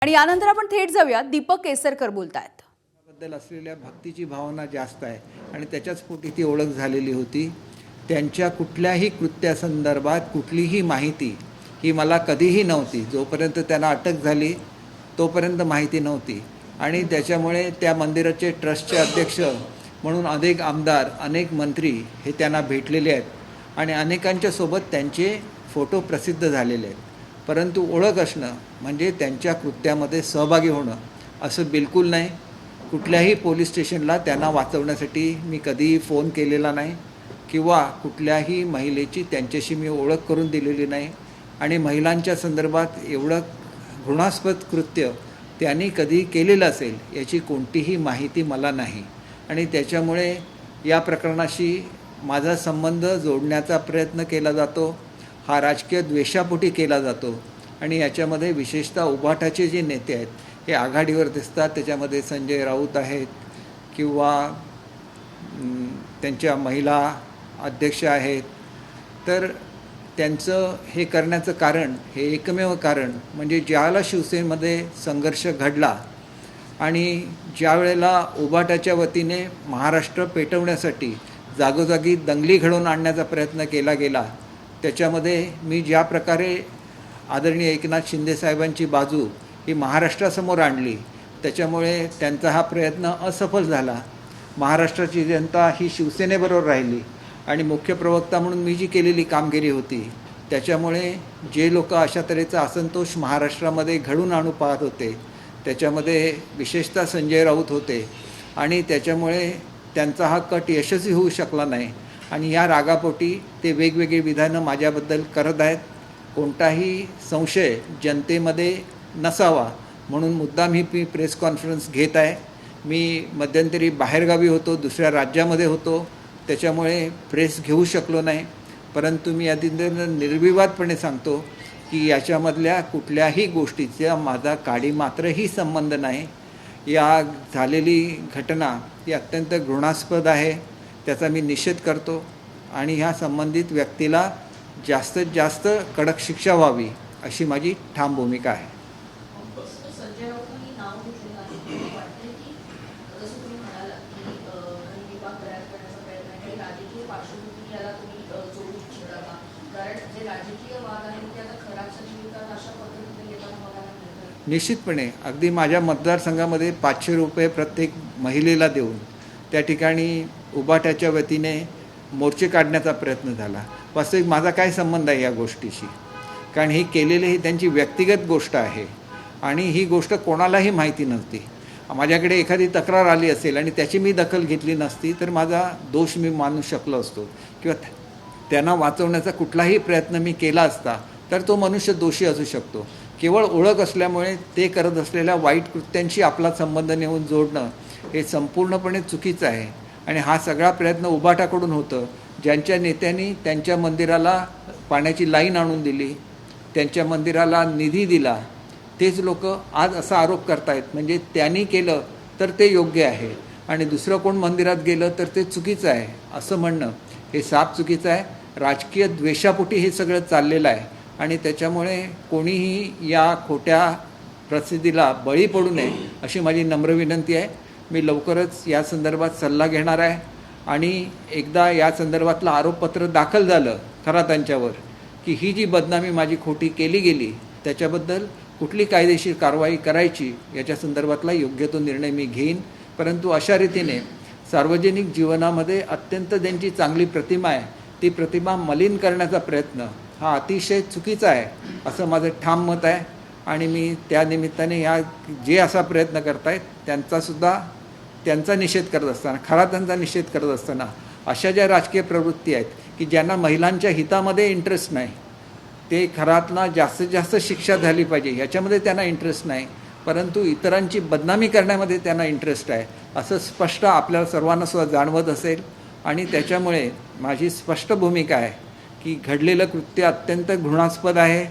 आणि यानंतर आपण थेट जाऊया, दीपक केसरकर बोलतायत. बद्दल असलेल्या भक्तीची भावना जास्त आहे आणि त्याच्याच पोटी ती ओळख झालेली होती. त्यांच्या कुठल्याही कृत्यासंदर्भात कुठलीही माहिती ही मला कधीही नव्हती. जोपर्यंत त्यांना अटक झाली तोपर्यंत माहिती नव्हती आणि त्याच्यामुळे त्या मंदिराचे ट्रस्टचे अध्यक्ष म्हणून अनेक आमदार, अनेक मंत्री हे त्यांना भेटलेले आहेत आणि अनेकांच्या सोबत त्यांचे फोटो प्रसिद्ध झालेले आहेत. परंतु ओळख असणं म्हणजे त्यांच्या कृत्यामध्ये सहभागी होणं असं बिलकुल नाही. कुठल्याही पोलीस स्टेशनला त्यांना वाचवण्यासाठी मी कधीही फोन केलेला नाही किंवा कुठल्याही महिलेची त्यांच्याशी मी ओळख करून दिलेली नाही आणि महिलांच्या संदर्भात एवढं घृणास्पद कृत्य त्यांनी कधी केलेलं असेल याची कोणतीही माहिती मला नाही आणि त्याच्यामुळे या प्रकरणाशी माझा संबंध जोडण्याचा प्रयत्न केला जातो. हा राजकीय द्वेषापोटी केला जातो आणि याच्यामध्ये विशेषतः उभाटाचे जे नेते आहेत हे आघाडीवर दिसतात. त्याच्यामध्ये संजय राऊत आहेत किंवा त्यांच्या महिला अध्यक्ष आहेत. तर त्यांचं हे करण्याचं कारण, हे एकमेव कारण म्हणजे ज्यावेळेला शिवसेनेमध्ये संघर्ष घडला आणि ज्या वेळेला उभाटाच्या वतीने महाराष्ट्र पेटवण्यासाठी जागोजागी दंगली घडवून आणण्याचा प्रयत्न केला गेला, त्याच्यामध्ये मी ज्या प्रकारे आदरणीय एकनाथ शिंदे साहेबांची बाजू ही महाराष्ट्रासमोर आणली, त्याच्यामुळे त्यांचा हा प्रयत्न असफल झाला. महाराष्ट्राची जनता ही शिवसेनेबरोबर राहिली आणि मुख्य प्रवक्ता म्हणून मी जी केलेली कामगिरी होती त्याच्यामुळे जे लोक अशा तऱ्हेचा असंतोष महाराष्ट्रामध्ये घडून आणू पाहत होते त्याच्यामध्ये विशेषतः संजय राऊत होते आणि त्याच्यामुळे त्यांचा हा कट यशस्वी होऊ शकला नाही आणि या रागापोटी ते वेगवेगळी विधानं माझ्याबद्दल करत आहेत. कोणताही संशय जनतेमध्ये नसावा म्हणून मुद्दाम ही प्रेस कॉन्फरन्स घेत आहे. मी मध्यंतरी बाहेरगावी होतो, दुसऱ्या राज्यामध्ये होतो, त्याच्यामुळे प्रेस घेऊ शकलो नाही. परंतु मी आधी निर्विवादपणे सांगतो की याच्यामधल्या कुठल्याही गोष्टीचा माझा काडीमात्रही संबंध नाही. या झालेली घटना ही अत्यंत घृणास्पद आहे, त्याचा मी निषेध करतो आणि ह्या संबंधित व्यक्तीला जास्तीत जास्त कडक शिक्षा व्हावी अशी माझी ठाम भूमिका आहे. संजय राऊतांनी नाव घेतलेलं आहे. वाटते की जसं तुम्ही म्हणालात की काही विभाग तयार करण्याचा प्रयत्न आहे, काही राजकीय पार्श्वभूमी याला तुम्ही जोडू इच्छिता का? कारण जे राजकीय वाद आहेत ते आता खराबच्या जीवितात अशा पद्धतीने येताना बघायला मिळतात. निश्चितपणे अगदी माझ्या मतदारसंघामध्ये 500 रुपये प्रत्येक महिलेला देऊन त्या ठिकाणी उभाट्याच्या वतीने मोर्चे काढण्याचा प्रयत्न झाला. वास्तविक माझा काय संबंध आहे या गोष्टीशी? कारण ही केलेली ही त्यांची व्यक्तिगत गोष्ट आहे आणि ही गोष्ट कोणालाही माहिती नव्हती. माझ्याकडे एखादी तक्रार आली असेल आणि त्याची मी दखल घेतली नसती तर माझा दोष मी मानू शकलो असतो किंवा त्यांना वाचवण्याचा कुठलाही प्रयत्न मी केला असता तर तो मनुष्य दोषी असू शकतो. केवळ ओळख असल्यामुळे ते करत असलेल्या वाईट कृत्यांशी आपला संबंध नेऊन जोडणं हे संपूर्णपणे चुकीचं आहे आणि हा सगळा प्रयत्न उभाटाकडून होतं. ज्यांच्या नेत्यांनी त्यांच्या मंदिराला पाण्याची लाईन आणून दिली, त्यांच्या मंदिराला निधी दिला, तेच लोक आज असा आरोप करतायत म्हणजे त्यांनी केलं तर ते योग्य आहे आणि दुसरं कोण मंदिरात गेलं तर ते चुकीचं आहे असं म्हणणं हे साफ चुकीचं आहे. राजकीय द्वेषापोटी हे सगळं चाललेलं आहे आणि त्याच्यामुळे कोणीही या खोट्या प्रसिद्धीला बळी पडू नये अशी माझी नम्र विनंती आहे. मी लवकरच या संदर्भात सल्ला घेणार आहे आणि एकदा या संदर्भातलं आरोपपत्र दाखल झालं खरा त्यांच्यावर की ही जी बदनामी माझी खोटी केली गेली त्याच्याबद्दल कुठली कायदेशीर कारवाई करायची याच्या संदर्भातला योग्य तो निर्णय मी घेईन. परंतु अशा रीतीने सार्वजनिक जीवनामध्ये अत्यंत ज्यांची चांगली प्रतिमा आहे ती प्रतिमा मलिन करण्याचा प्रयत्न हा अतिशय चुकीचा आहे असं माझं ठाम मत आहे आणि मी त्या निमित्ताने या जे असा प्रयत्न करतायत त्यांचा निषेध करत असताना, खरा त्यांचा निषेध करत असताना अशा ज्या राजकीय प्रवृत्ती आहेत की ज्यांना महिलांच्या हितामध्ये इंटरेस्ट नाही, ते खरातला जास्तीत जास्त शिक्षा झाली पाहिजे याच्यामध्ये त्यांना इंटरेस्ट नाही, परंतु इतरांची बदनामी करण्यामध्ये त्यांना इंटरेस्ट आहे असं स्पष्ट आपल्याला सर्वांना सुद्धा जाणवत असेल आणि त्याच्यामुळे माझी स्पष्ट भूमिका आहे की घडलेलं कृत्य अत्यंत घृणास्पद आहे.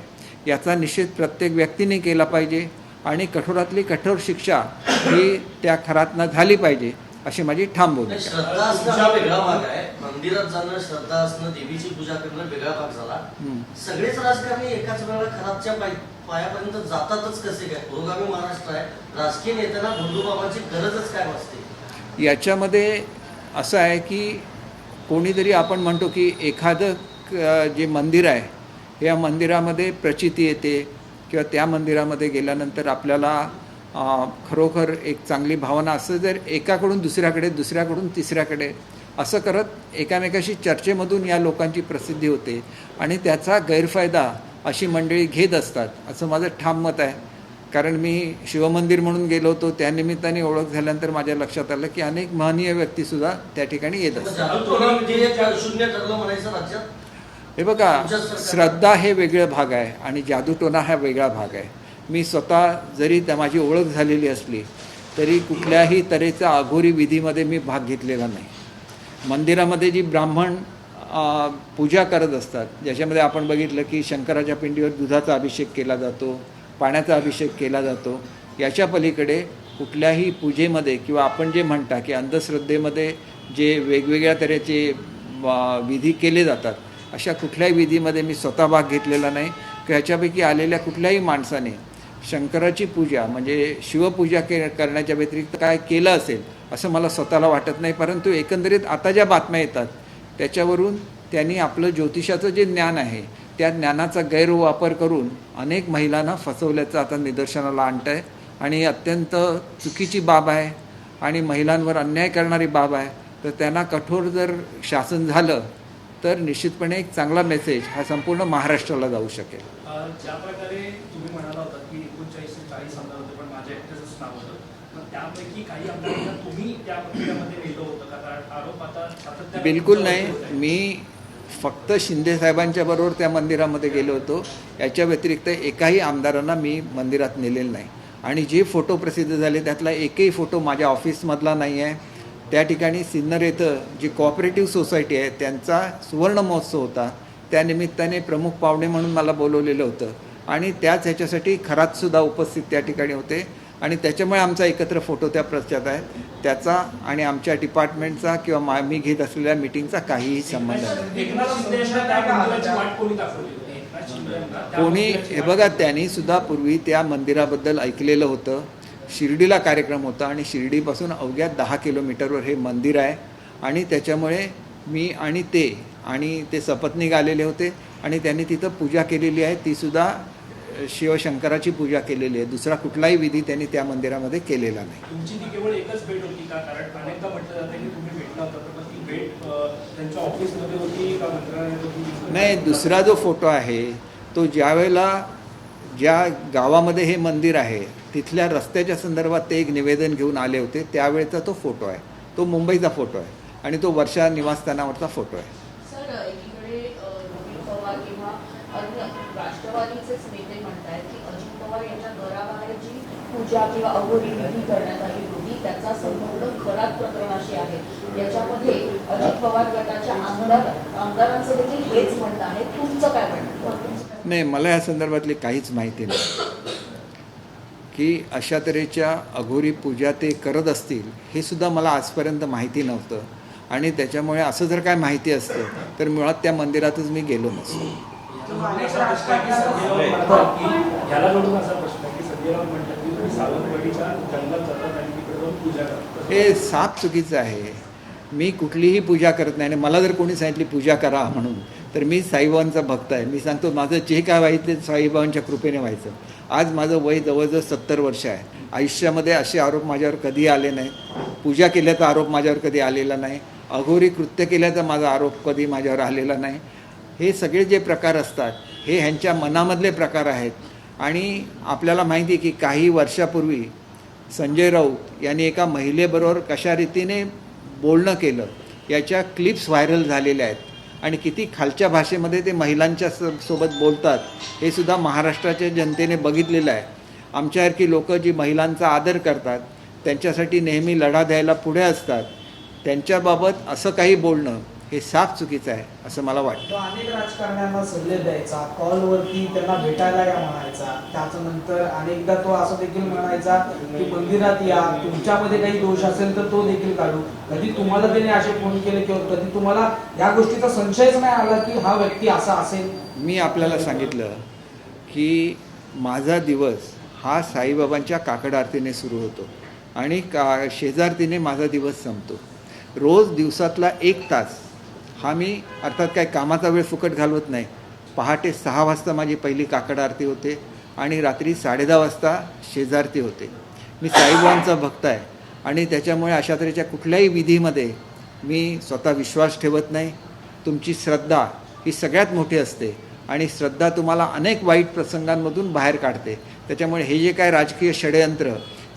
याचा निषेध प्रत्येक व्यक्तीने केला पाहिजे आणि कठोरातली कठोर शिक्षा ही त्या खरातनं झाली पाहिजे अशी माझी ठाम भूमिका. श्रद्धा असणं वेगळा भाग आहे, मंदिरात जाणं, श्रद्धा असणं, देवीची पूजा करणं वेगळा भाग झाला. सगळेच राजकारणी एकाच वेळेला खराबच्या पायापर्यंत जातातच कसे काय? पुरोगामी महाराष्ट्र आहे, राजकीय नेत्यांना बंधुबाबांची गरजच काय नसते. याच्यामध्ये असं आहे की कोणीतरी आपण म्हणतो की एखादं जे मंदिर आहे या मंदिरामध्ये प्रचिती येते किंवा त्या मंदिरामध्ये गेल्यानंतर आपल्याला खरोखर एक चांगली भावना असं जर एकाकडून दुसऱ्याकडे दुसऱ्याकडून तिसऱ्याकडे असं करत एकामेकाशी चर्चेमधून या लोकांची प्रसिद्धी होते आणि त्याचा गैरफायदा अशी मंडळी घेत असतात असं माझं ठाम मत आहे. कारण मी शिवमंदिर म्हणून गेलो होतो, त्यानिमित्ताने ओळख झाल्यानंतर माझ्या लक्षात आलं की अनेक महनीय व्यक्तीसुद्धा त्या ठिकाणी येत असतात. जादूटोणा म्हणजे शून्य ठरलं म्हणायचं राज्यात. हे बघा, श्रद्धा हे वेगळं भाग आहे आणि जादूटोणा हा वेगळा भाग आहे. मी स्वतः जरी त्या माझी ओळख झालेली असली तरी कुठल्याही तऱ्हेचा अघोरी विधीमध्ये मी भाग घेतलेला नाही. मंदिरामध्ये जी ब्राह्मण पूजा करत असतात, ज्याच्यामध्ये आपण बघितलं की शंकराच्या पिंडीवर दुधाचा अभिषेक केला जातो, पाण्याचा अभिषेक केला जातो, याच्या पलीकडे कुठल्याही पूजेमध्ये किंवा आपण जे म्हणता की अंधश्रद्धेमध्ये जे वेगवेगळ्या तऱ्हेचे विधी केले जातात अशा कुठल्याही विधीमध्ये मी स्वतः भाग घेतलेला नाही. की ह्याच्यापैकी आलेल्या कुठल्याही माणसाने शंकराची पूजा म्हणजे शिवपूजा करण्याच्या व्यतिरिक्त काय केलं असेल असं मला स्वतःला वाटत नाही. परंतु एकंदरीत आता ज्या बातम्या येतात त्याच्यावरून त्यांनी आपलं ज्योतिषाचं जे ज्ञान आहे त्या ज्ञानाचा गैरवापर करून अनेक महिलांना फसवल्याचं आता निदर्शनाला आणतं आहे आणि अत्यंत चुकीची बाब आहे आणि महिलांवर अन्याय करणारी बाब आहे. तर त्यांना कठोर जर शासन झालं तर निश्चितपणे एक चांगला मेसेज हा संपूर्ण महाराष्ट्राला जाऊ शकेल. ज्या प्रकारे तुम्ही म्हणाला होता की 39 ते 40 आमदार होते पण माझ्या एकट्याचंच नाव होतं, मग त्यापैकी काही आमदारांना तुम्ही त्या प्रक्रियेमध्ये नेलं होतं का? कारण आरोप आता सातत्याने बिलकुल नाही. मी फक्त शिंदे साहेबांच्या बरोबर त्या मंदिरामध्ये गेलो होतो. याच्या व्यतिरिक्त एकाही आमदारांना मी मंदिरात नेलेलं नाही आणि जे फोटो प्रसिद्ध झाले त्यातला एकही फोटो माझ्या ऑफिसमधला नाही आहे. त्या ठिकाणी सिन्नर येथं जी कोऑपरेटिव्ह सोसायटी आहे त्यांचा सुवर्ण महोत्सव होता, त्यानिमित्ताने प्रमुख पाहुणे म्हणून मला बोलवलेलं होतं आणि त्याच ह्याच्यासाठी खरातसुद्धा उपस्थित त्या ठिकाणी होते आणि त्याच्यामुळे आमचा एकत्र फोटो त्या प्रचारात आहे. त्याचा आणि आमच्या डिपार्टमेंटचा किंवा मी घेत असलेल्या मिटिंगचा काहीही संबंध नाही. एकनाथ शिंदेंना त्या मंदिराची वाट कोणी दाखवली होती? एकनाथ शिंदेंना त्या कोणी मंदिराची हे वाट बघा, त्यांनी सुद्धा पूर्वी त्या मंदिराबद्दल ऐकलेलं होतं. शिर्डीला कार्यक्रम होता आणि शिर्डीपासून अवघ्या 10 किलोमीटरवर हे मंदिर आहे आणि त्याच्यामुळे मी आणि ते सपत्नीक आलेले होते आणि त्यांनी तिथं पूजा केलेली आहे. तीसुद्धा शिवशंकराची पूजा केलेली आहे. दुसरा कुठलाही विधी त्यांनी त्या मंदिरामध्ये केलेला नाही. तुमची ती केवळ एकच भेट होती का? कारण अनेकदा म्हटलं जातं की तुम्ही भेटला होता, तर ती भेट त्यांच्या ऑफिसमध्ये होती का मंत्रालयात होती? नाही, दुसरा जो फोटो आहे तो ज्या गावामध्ये हे मंदिर आहे तिथल्या रस्त्याच्या संदर्भात ते एक निवेदन घेऊन आले होते, त्यावेळेचा तो फोटो आहे. तो मुंबईचा फोटो आहे आणि तो वर्षा निवासस्थानावरचा फोटो आहे. सर, एकीकडे रोहित पवार किंवा अन्य राष्ट्रवादीचेच नेते म्हणतायत की अजित पवार यांच्या घराबाहेर जी पूजा किंवा अघोरी विधी करण्यात आली होती त्याचा संबंध खरात प्रकरणाशी आहे. याच्यामध्ये अजित पवार गटाच्या आमदारांचं देखील हेच म्हणणं आहे. तुमचं काय म्हणणं? नाही, मला या संदर्भातली काहीच माहिती नाही की अशा तऱ्हेच्या अघोरी पूजा ते करत असतील, हे सुद्धा मला आजपर्यंत माहिती नव्हतं आणि त्याच्यामुळे असं जर काय माहिती असतं तर मुळात त्या मंदिरातच मी गेलो नसतो. याला जोडून असा प्रश्न आहे की संजय राऊत म्हणतात की तुम्ही सावंतवाडीच्या जंगलात जातात आणि तिकडे जाऊन पूजा करतात. हे साफ चुकीचं आहे. मी कुठलीही पूजा करत नाही आणि मला जर कोणी सांगितली पूजा करा म्हणून तर मी साईबाबांचा भक्त आहे. मी सांगतो माझं जे काय व्हायचं ते साईबाबांच्या कृपेने व्हायचं. आज माझं वय जवळजवळ 70 वर्ष आहे. आयुष्यामध्ये असे आरोप माझ्यावर कधी आले नाही. पूजा केल्याचा आरोप माझ्यावर कधी आलेला नाही. अघोरी कृत्य केल्याचा माझा आरोप कधी माझ्यावर आलेला नाही. हे सगळे जे प्रकार असतात हे ह्यांच्या मनामधले प्रकार आहेत आणि आपल्याला माहिती आहे की काही वर्षापूर्वी संजय राऊत यांनी एका महिलेबरोबर कशा रीतीने बोलणं केलं याच्या क्लिप्स व्हायरल झालेल्या आहेत आणि किती खालच्या भाषेमध्ये ते महिलांच्या सोबत बोलतात हे सुद्धा महाराष्ट्राच्या जनतेने बघितलेलं आहे. आमच्यासारखी लोक जी महिलांचा आदर करतात, त्यांच्यासाठी नेहमी लढा द्यायला पुढे असतात, त्यांच्याबाबत असं काही बोलणं हे साफ चुकीचं आहे असं मला वाटतं. तो अनेक राजकारण्यांना सल्ले द्यायचा, कॉलवरती त्यांना भेटायला या म्हणायचा. त्याच्यानंतर अनेकदा तो असं देखील म्हणायचा की मंदिरात या, तुमच्यामध्ये काही दोष असेल तर तो देखील काढू. कधी तुम्हाला त्याने असे फोन केले किंवा कधी तुम्हाला या गोष्टीचा संशयच नाही आला की हा व्यक्ती असा असेल? मी आपल्याला सांगितलं की माझा दिवस हा साईबाबांच्या काकड आरतीने सुरू होतो आणि शेजारतीने माझा दिवस संपतो. रोज दिवसातला 1 तास हा मी अर्थात काय कामाचा वेळ फुकट घालवत नाही. पहाटे 6 वाजता माझी पहिली काकड आरती होते आणि रात्री 10:30 वाजता शेजारती होते. मी साईबाबांचा भक्त आहे आणि त्याच्यामुळे अशा तऱ्हेच्या कुठल्याही विधीमध्ये मी स्वतः विश्वास ठेवत नाही. तुमची श्रद्धा ही सगळ्यात मोठी असते आणि श्रद्धा तुम्हाला अनेक वाईट प्रसंगांमधून बाहेर काढते. त्याच्यामुळे हे जे काय राजकीय षडयंत्र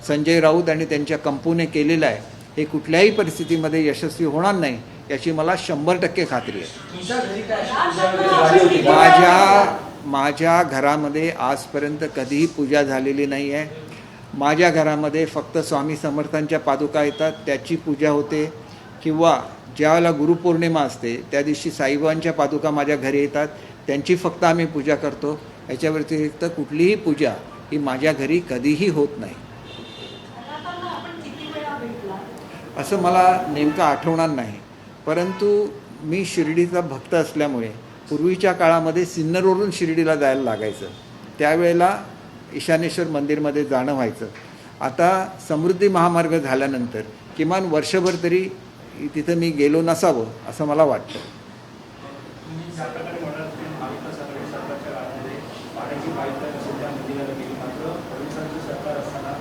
संजय राऊत आणि त्यांच्या कंपूने केलेलं आहे हे कुठल्याही परिस्थितीमध्ये यशस्वी होणार नाही याची मला 100% खात्री आहे. तुमच्या घरी काय अशी पूजा वगैरे झाली होती? माझ्या घरामध्ये आजपर्यंत कधीही पूजा झालेली नाही आहे. माझ्या घरामध्ये फक्त स्वामी समर्थांच्या पादुका येतात त्याची पूजा होते किंवा ज्यावेळेला गुरुपौर्णिमा असते त्या दिवशी साईबाबांच्या पादुका माझ्या घरी येतात त्यांची फक्त आम्ही पूजा करतो. याच्या व्यतिरिक्त कुठलीही पूजा ही माझ्या घरी कधीही होत नाही. असं मला नेमकं आठवणार नाही, परंतु मी शिर्डीचा भक्त असल्यामुळे पूर्वीच्या काळामध्ये सिन्नरवरून शिर्डीला जायला लागायचं. त्यावेळेला ईशानेश्वर मंदिरमध्ये जाणं व्हायचं. आता समृद्धी महामार्ग झाल्यानंतर किमान वर्षभर तरी तिथं मी गेलो नसावं असं मला वाटतं. तुम्ही ज्या प्रकारे म्हणाल की महाविकास आघाडी सरकारच्या काळामध्ये पाण्याची पाईपलाईन असेल त्या मंदिराला गेली, मात्र फडणवीसांचं सरकार असताना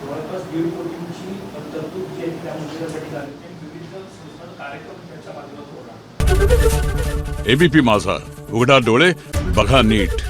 जवळपास 1.5 कोटींची तरतूद जी आहे त्या मंदिरासाठी झाली. ते विविध संस्था कार्यक्रम त्याच्या माध्यमातून होणार. एबीपी माझा, उघडा डोळे बघा नीट.